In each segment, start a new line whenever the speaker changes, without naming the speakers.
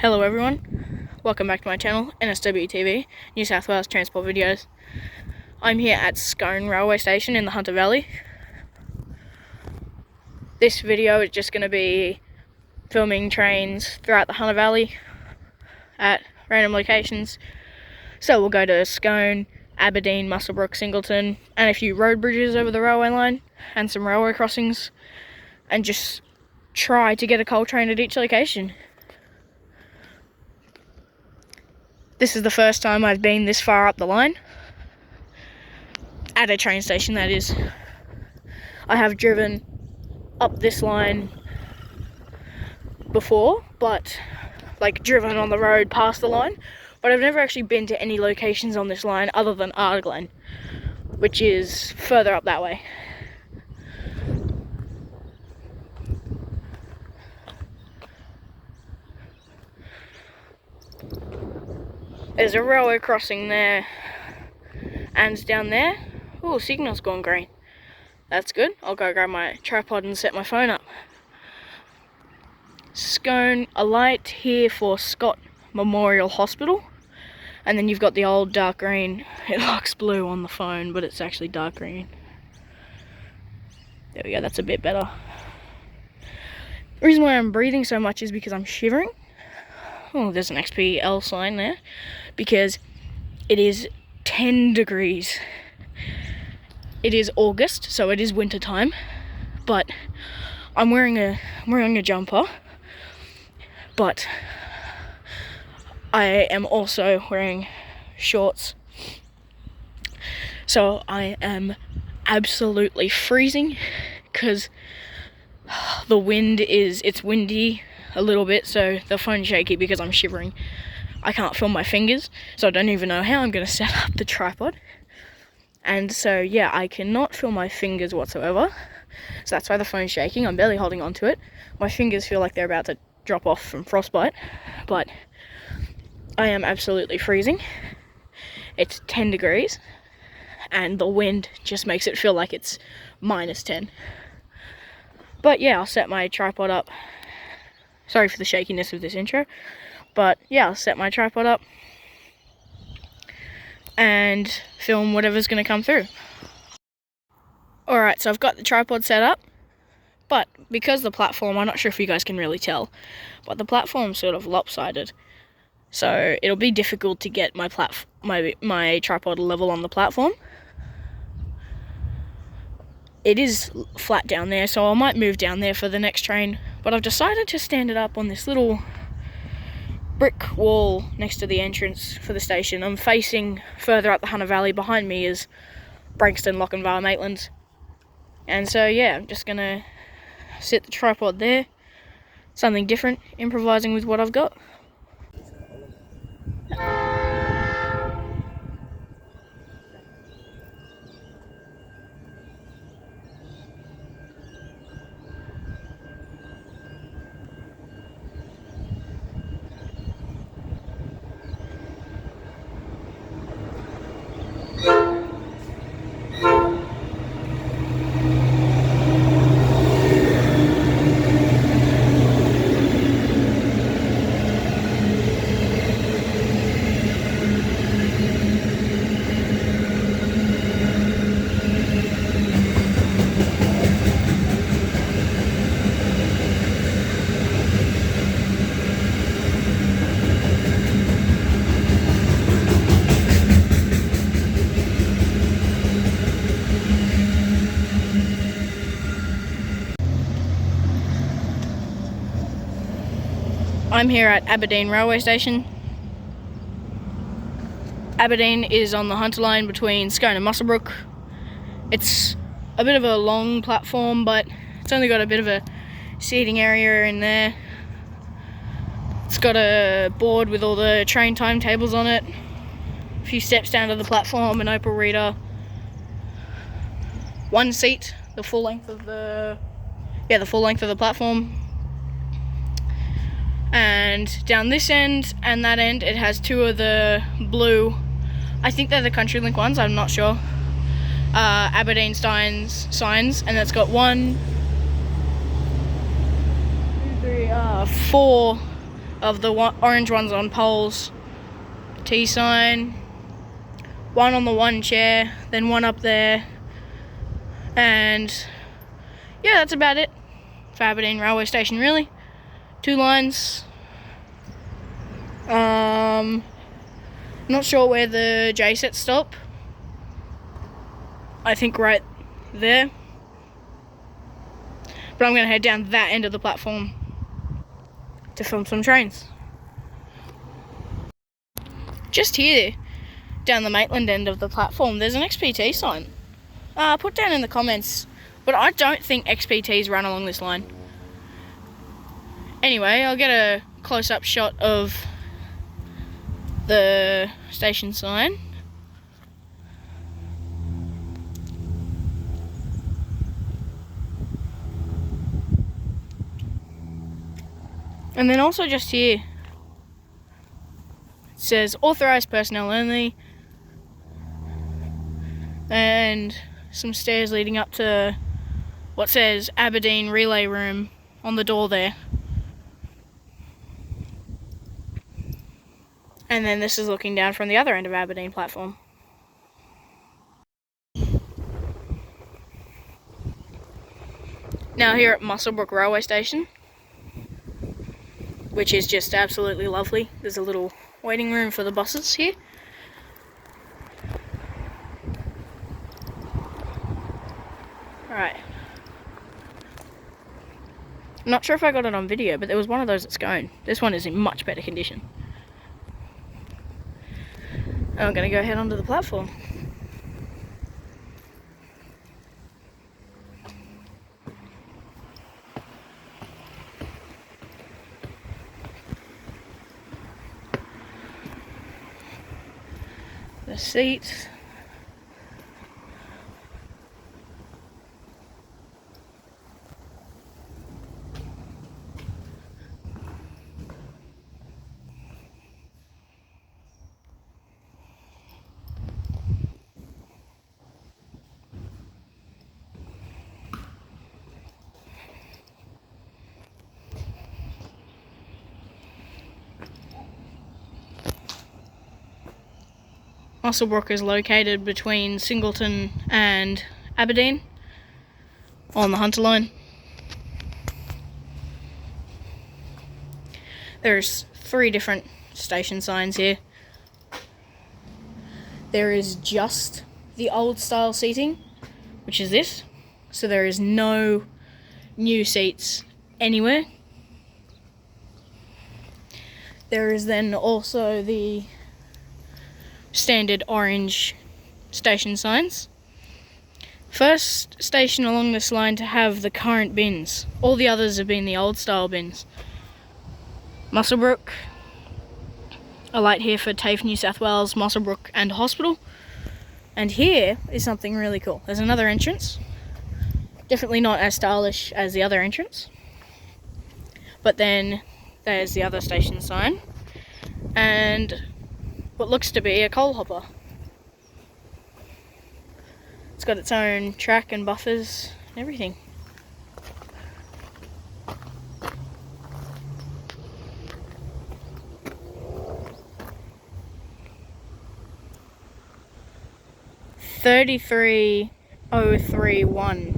Hello everyone, welcome back to my channel, NSWTV, New South Wales Transport Videos. I'm here at Scone Railway Station in the Hunter Valley. This video is just going to be filming trains throughout the Hunter Valley at random locations. So we'll go to Scone, Aberdeen, Muswellbrook, Singleton, and a few road bridges over the railway line, and some railway crossings, and just try to get a coal train at each location. This is the first time I've been this far up the line, at a train station that is. I have driven up this line before, but like driven on the road past the line, but I've never actually been to any locations on this line other than Ardglen, which is further up that way. There's a railway crossing there, and down there, oh, signal's gone green. That's good. I'll go grab my tripod and set my phone up. Scone, a light here for Scott Memorial Hospital, and then you've got the old dark green. It looks blue on the phone, but it's actually dark green. There we go, that's a bit better. The reason why I'm breathing so much is because I'm shivering. Oh, there's an XPL sign there, because it is 10 degrees. It is August, so it is winter time, but I'm wearing a jumper, but I am also wearing shorts, so I am absolutely freezing because the wind it's windy a little bit, so the phone's shaky because I'm shivering. I can't feel my fingers, so I don't even know how I'm going to set up the tripod. And so yeah, I cannot feel my fingers whatsoever, so that's why the phone's shaking. I'm barely holding on to it. My fingers feel like they're about to drop off from frostbite, but I am absolutely freezing. It's 10 degrees, and the wind just makes it feel like it's -10. But yeah, I'll set my tripod up. Sorry for the shakiness of this intro, but yeah, I'll set my tripod up and film whatever's going to come through. Alright, so I've got the tripod set up, but because the platform, I'm not sure if you guys can really tell, but the platform's sort of lopsided, so it'll be difficult to get my tripod level on the platform. It is flat down there, so I might move down there for the next train, but I've decided to stand it up on this little brick wall next to the entrance for the station. I'm facing further up the Hunter Valley. Behind me is Branxton, Lochinvar, Maitland, and so yeah, I'm just gonna sit the tripod there, something different, improvising with what I've got. I'm here at Aberdeen Railway Station. Aberdeen is on the Hunter line between Scone and Muswellbrook. It's a bit of a long platform, but it's only got a bit of a seating area in there. It's got a board with all the train timetables on it, a few steps down to the platform, an Opal reader, one seat, the full length of the platform. And down this end and that end, it has two of the blue, I think they're the CountryLink ones, I'm not sure, Aberdeen signs, and it's got 1, 2, 3, 4 of the orange ones on poles. T sign, one on the one chair, then one up there, and yeah, that's about it for Aberdeen railway station, really. 2 lines. Not sure where the J sets stop. I think right there. But I'm going to head down that end of the platform to film some trains. Just here, down the Maitland end of the platform, there's an XPT sign. Put down in the comments, but I don't think XPTs run along this line. Anyway, I'll get a close-up shot of the station sign. And then also just here, it says authorised personnel only, and some stairs leading up to what says Aberdeen relay room on the door there. And then this is looking down from the other end of Aberdeen platform. Now here at Muswellbrook railway station, which is just absolutely lovely. There's a little waiting room for the buses here. Alright. I'm not sure if I got it on video, but there was one of those at Scone. This one is in much better condition. I'm going to go head onto the platform. The seats. Muswellbrook is located between Singleton and Aberdeen on the Hunter line. There's 3 different station signs here. There is just the old style seating, which is this. So there is no new seats anywhere. There is then also the standard orange station signs. First station along this line to have the current bins. All the others have been the old style bins. Muswellbrook, a light here for TAFE New South Wales, Muswellbrook and Hospital. And here is something really cool. There's another entrance. Definitely not as stylish as the other entrance. But then there's the other station sign. And what looks to be a coal hopper. It's got its own track and buffers and everything. $33,031.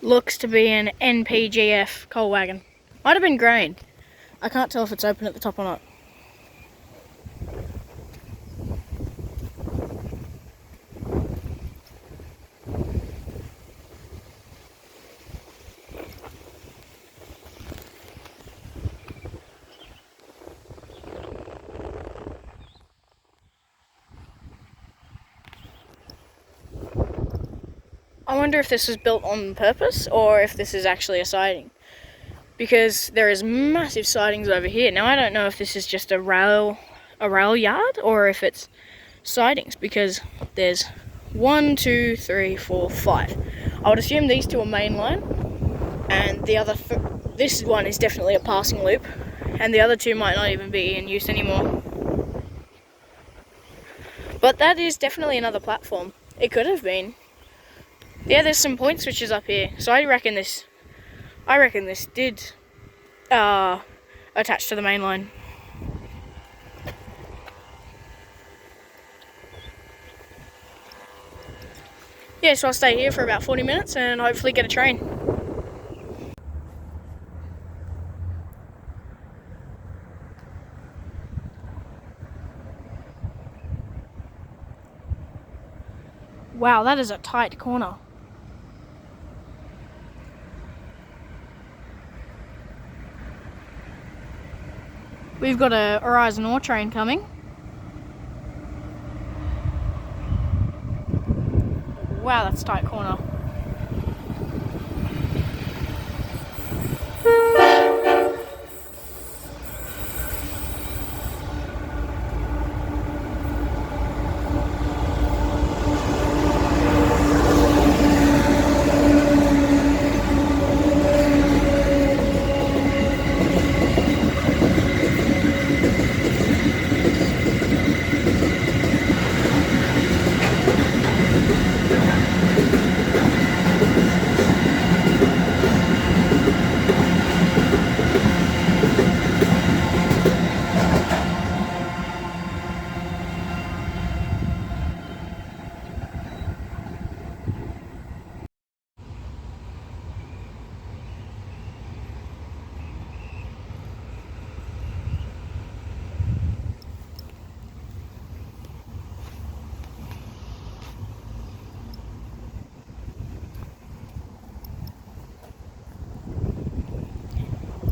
Looks to be an NPGF coal wagon. Might have been grain. I can't tell if it's open at the top or not. I wonder if this was built on purpose or if this is actually a siding. because there is massive sidings over here. Now I don't know if this is just a rail yard or if it's sidings, because there's 1, 2, 3, 4, 5. I would assume these two are mainline, and the other this one is definitely a passing loop, and the other two might not even be in use anymore. But that is definitely another platform. It could have been. Yeah, there's some point switches up here, so I reckon this did attach to the main line. Yeah, so I'll stay here for about 40 minutes and hopefully get a train. Wow, that is a tight corner. We've got a Horizon Ore train coming. Wow, that's a tight corner.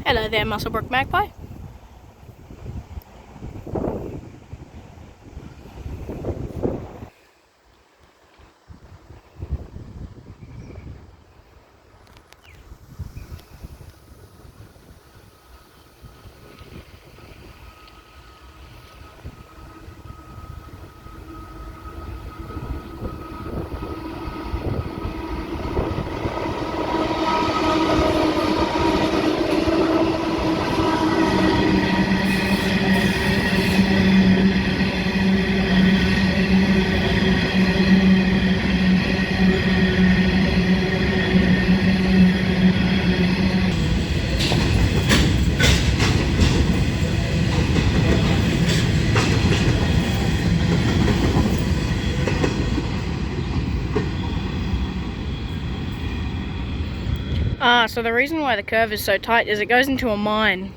Hello there, Muswellbrook Magpie. So the reason why the curve is so tight is it goes into a mine.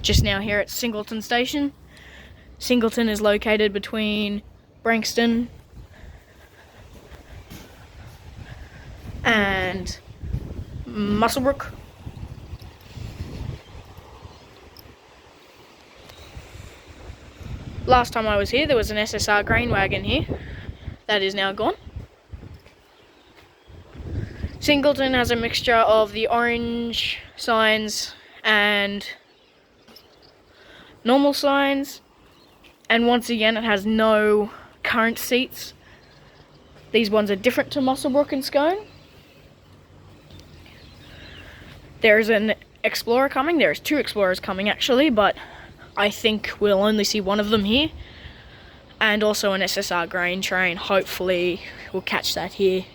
Just now here at Singleton Station. Singleton is located between Branxton and Muswellbrook. Last time I was here, there was an SSR grain wagon here. That is now gone. Singleton has a mixture of the orange signs and normal signs, And once again, it has no current seats. These ones are different to Muswellbrook and Scone. There's an Explorer coming. There's 2 Explorers coming actually, but I think we'll only see one of them here. And also an SSR grain train. Hopefully we'll catch that here.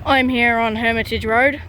I'm here on Hermitage Road.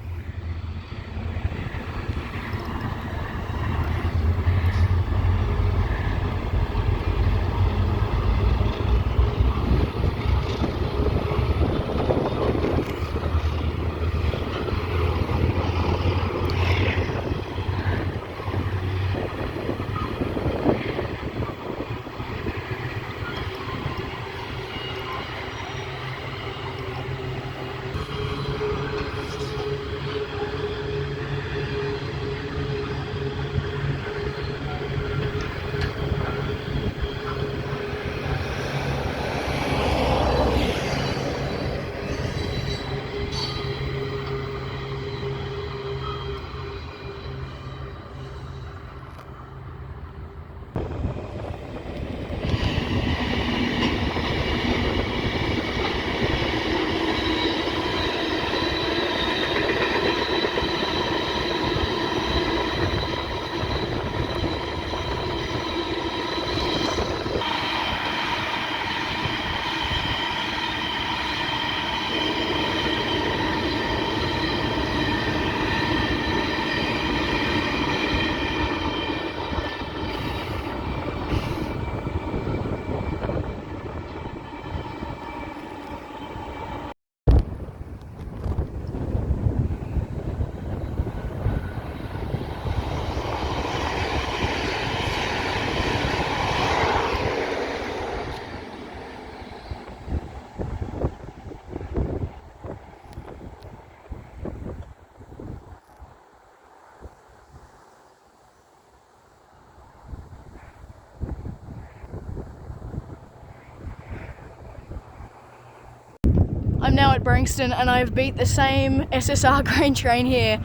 I'm now at Branxton and I've beat the same SSR grain train here.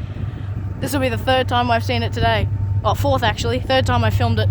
This will be the 3rd time I've seen it today. Oh, 4th actually, 3rd time I filmed it.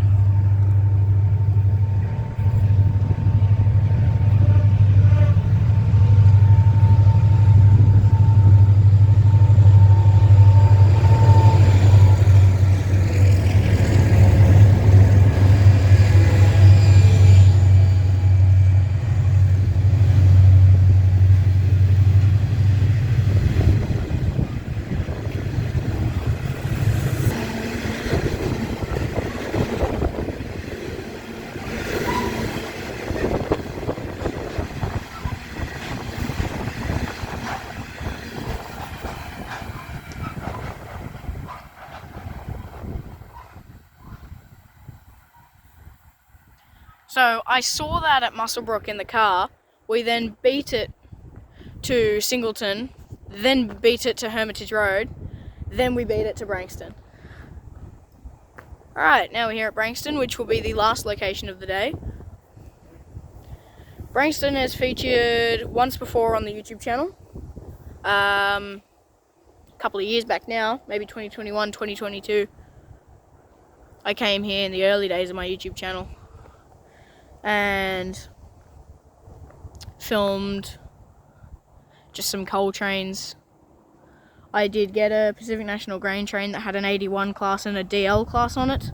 So I saw that at Muswellbrook in the car. We then beat it to Singleton, then beat it to Hermitage Road, then we beat it to Branxton. Alright, now we're here at Branxton, which will be the last location of the day. Branxton has featured once before on the YouTube channel. A couple of years back now, maybe 2021, 2022. I came here in the early days of my YouTube channel and filmed just some coal trains. I did get a Pacific National grain train that had an 81 class and a DL class on it.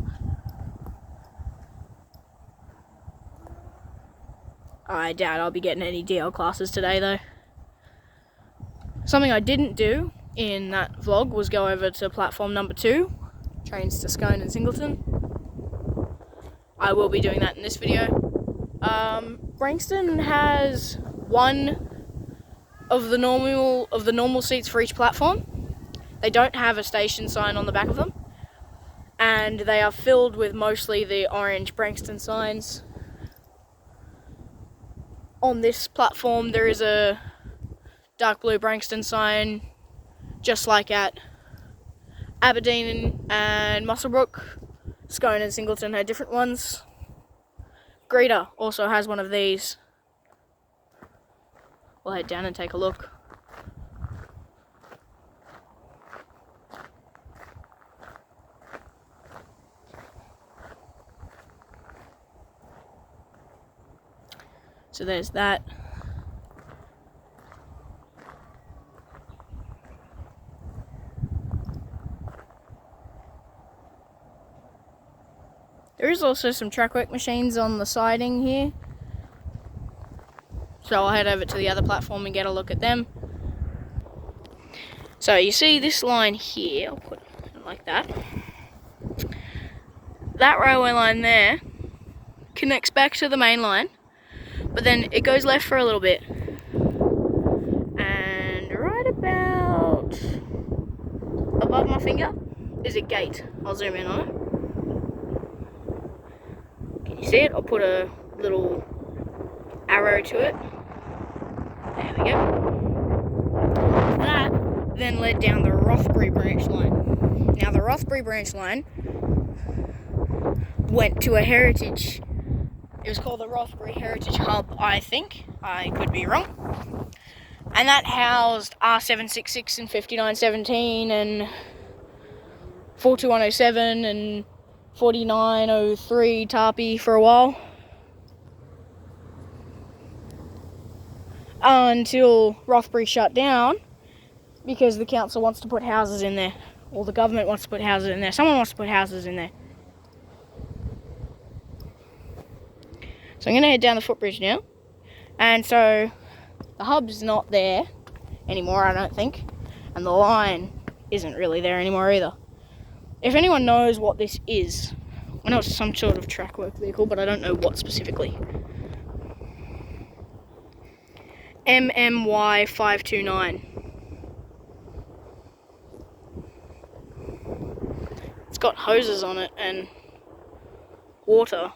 I doubt I'll be getting any DL classes today though. Something I didn't do in that vlog was go over to platform number 2, trains to Scone and Singleton. I will be doing that in this video. Branxton has one of the normal seats for each platform. They don't have a station sign on the back of them, and they are filled with mostly the orange Branxton signs. On this platform there is a dark blue Branxton sign, just like at Aberdeen and Muswellbrook. Scone and Singleton had different ones. Greta also has one of these. We'll head down and take a look. So there's that. There is also some track work machines on the siding here. So I'll head over to the other platform and get a look at them. So you see this line here, I'll put it like that. That railway line there connects back to the main line, but then it goes left for a little bit. And right about above my finger is a gate. I'll zoom in on it. Can you see it? I'll put a little arrow to it. There we go. That then led down the Rothbury branch line. Now the Rothbury branch line went to a heritage. It was called the Rothbury Heritage Hub, I think. I could be wrong. And that housed R766 and 5917 and 42107 and 4903 Tarpey for a while. Until Rothbury shut down because the council wants to put houses in there. Or the government wants to put houses in there. Someone wants to put houses in there. So I'm going to head down the footbridge now. And so the hub's not there anymore, I don't think. And the line isn't really there anymore either. If anyone knows what this is, I know it's some sort of track work vehicle, but I don't know what specifically. MMY 529. It's got hoses on it and water.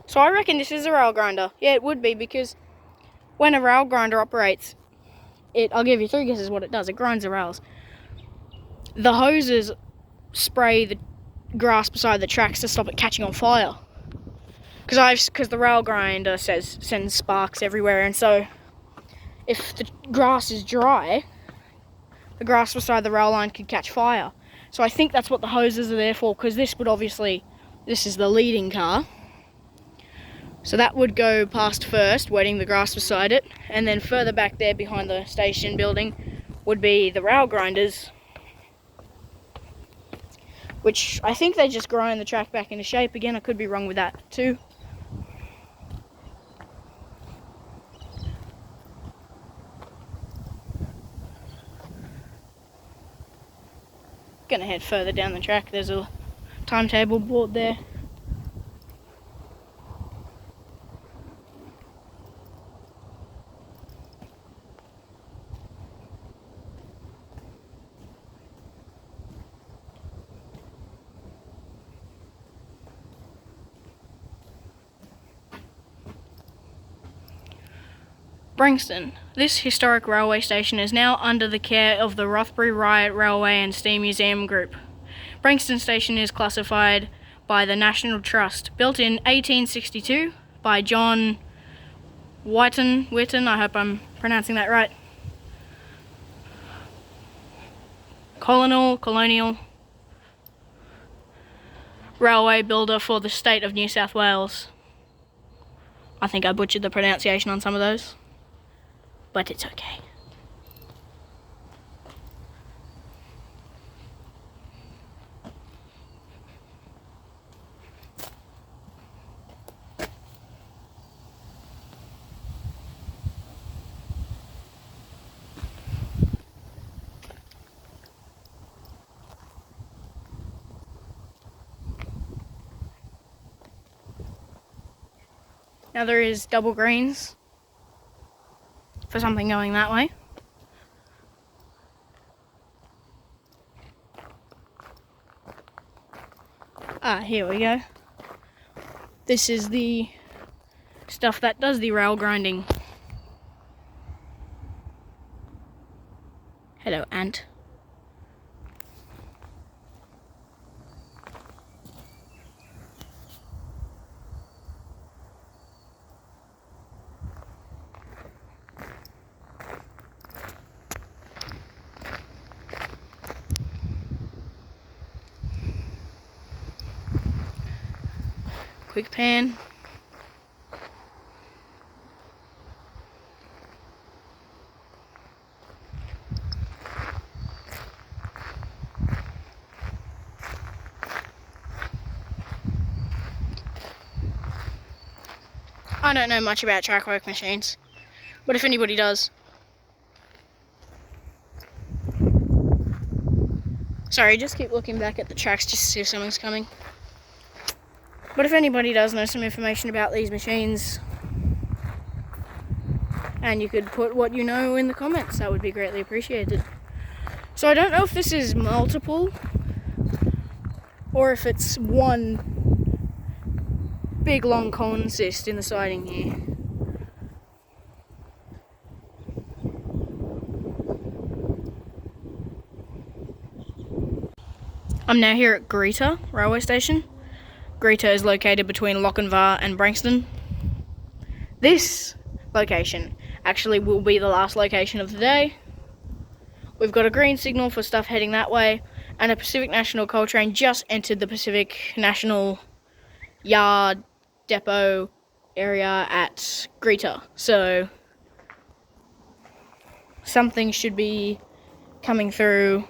So I reckon this is a rail grinder. Yeah, it would be, because when a rail grinder operates, I'll give you 3 guesses what it does. It grinds the rails. The hoses spray the grass beside the tracks to stop it catching on fire. Because the rail grinder sends sparks everywhere, and so if the grass is dry, the grass beside the rail line could catch fire. So I think that's what the hoses are there for, because this is the leading car. So that would go past first, wetting the grass beside it, and then further back there behind the station building would be the rail grinders, which I think they just grind the track back into shape. Again, I could be wrong with that too. Gonna head further down the track. There's a timetable board there. Branxton. This historic railway station is now under the care of the Rothbury Riot Railway and Steam Museum Group. Branxton Station is classified by the National Trust, built in 1862 by John Whitten, I hope I'm pronouncing that right. Colonial railway builder for the state of New South Wales. I think I butchered the pronunciation on some of those, but it's okay. Now there is double greens for something going that way. Here we go. This is the stuff that does the rail grinding. Hello, ant. Quick pan. I don't know much about track work machines, but if anybody does. Sorry, just keep looking back at the tracks just to see if something's coming. But if anybody does know some information about these machines, and you could put what you know in the comments, that would be greatly appreciated. So I don't know if this is multiple, or if it's one big long consist in the siding here. I'm now here at Greta railway station. Greta is located between Lochinvar and Branxton. This location actually will be the last location of the day. We've got a green signal for stuff heading that way, and a Pacific National coal train just entered the Pacific National Yard depot area at Greta. So something should be coming through,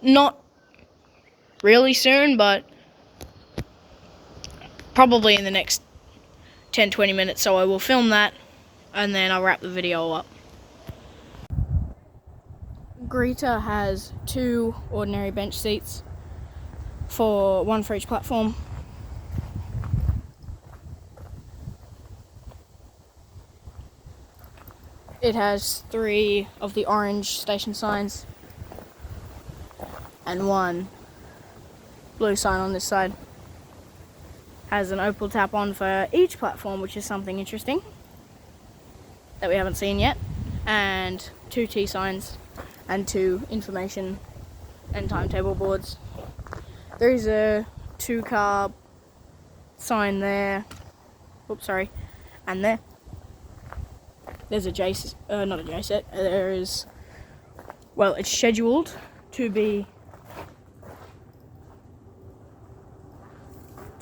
not really soon, but probably in the next 10-20 minutes, so I will film that and then I'll wrap the video up. Greta has 2 ordinary bench seats, one for each platform. It has 3 of the orange station signs and 1 blue sign on this side. Has an opal tap on for each platform, which is something interesting that we haven't seen yet, and 2 T signs and 2 information and timetable boards. There is a 2-car sign there. Oops, sorry. And there's a not a J set. There is, well, it's scheduled to be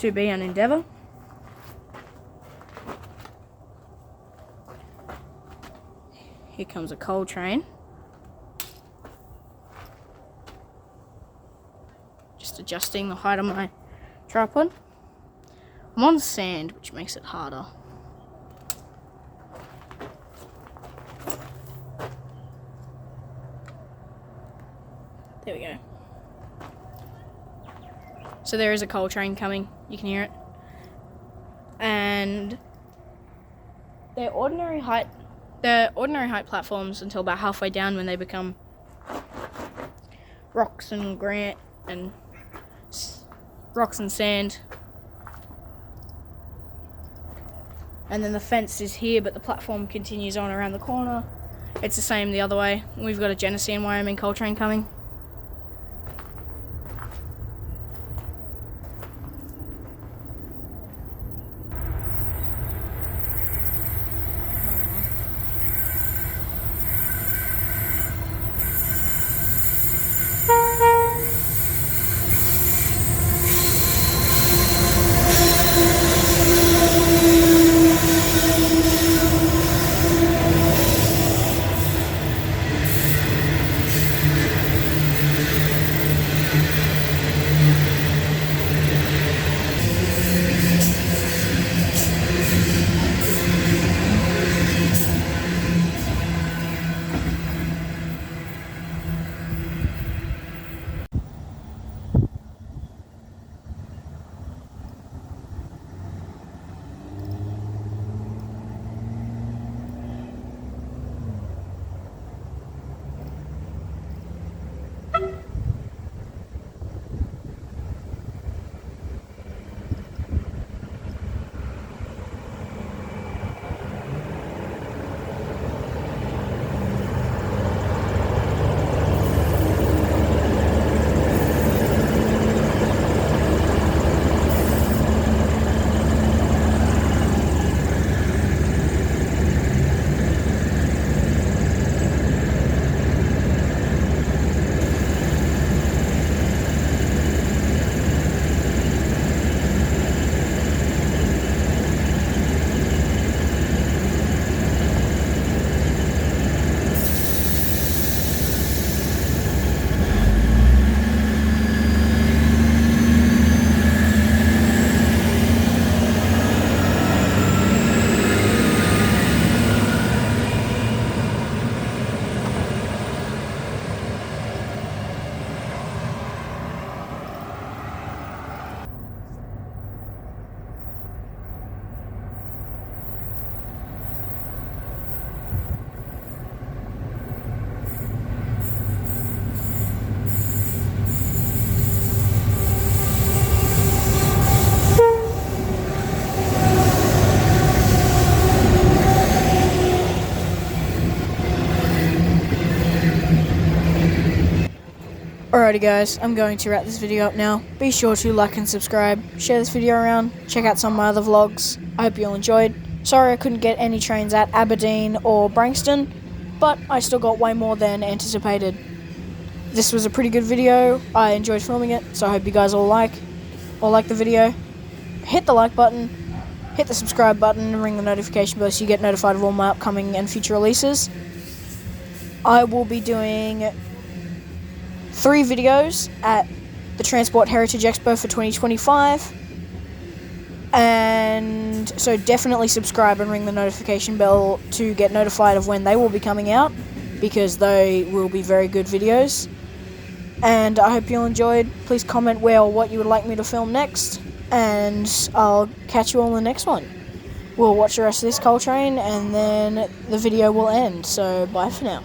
an Endeavour. Here comes a coal train. Just adjusting the height of my tripod. I'm on sand, which makes it harder. There we go. So there is a coal train coming, you can hear it. And they're ordinary height platforms until about halfway down, when they become rocks and sand. And then the fence is here, but the platform continues on around the corner. It's the same the other way. We've got a Genesee and Wyoming coal train coming. Alrighty guys, I'm going to wrap this video up now. Be sure to like and subscribe, share this video around, check out some of my other vlogs. I hope you all enjoyed. Sorry I couldn't get any trains at Aberdeen or Branxton, but I still got way more than anticipated. This was a pretty good video. I enjoyed filming it, so I hope you guys all like the video. Hit the like button, hit the subscribe button, and ring the notification bell so you get notified of all my upcoming and future releases. I will be doing 3 videos at the Transport Heritage Expo for 2025, and so definitely subscribe and ring the notification bell to get notified of when they will be coming out, because they will be very good videos. And I hope you all enjoyed. Please comment where or what you would like me to film next, and I'll catch you all in the next one. We'll watch the rest of this coal train and then the video will end, so bye for now.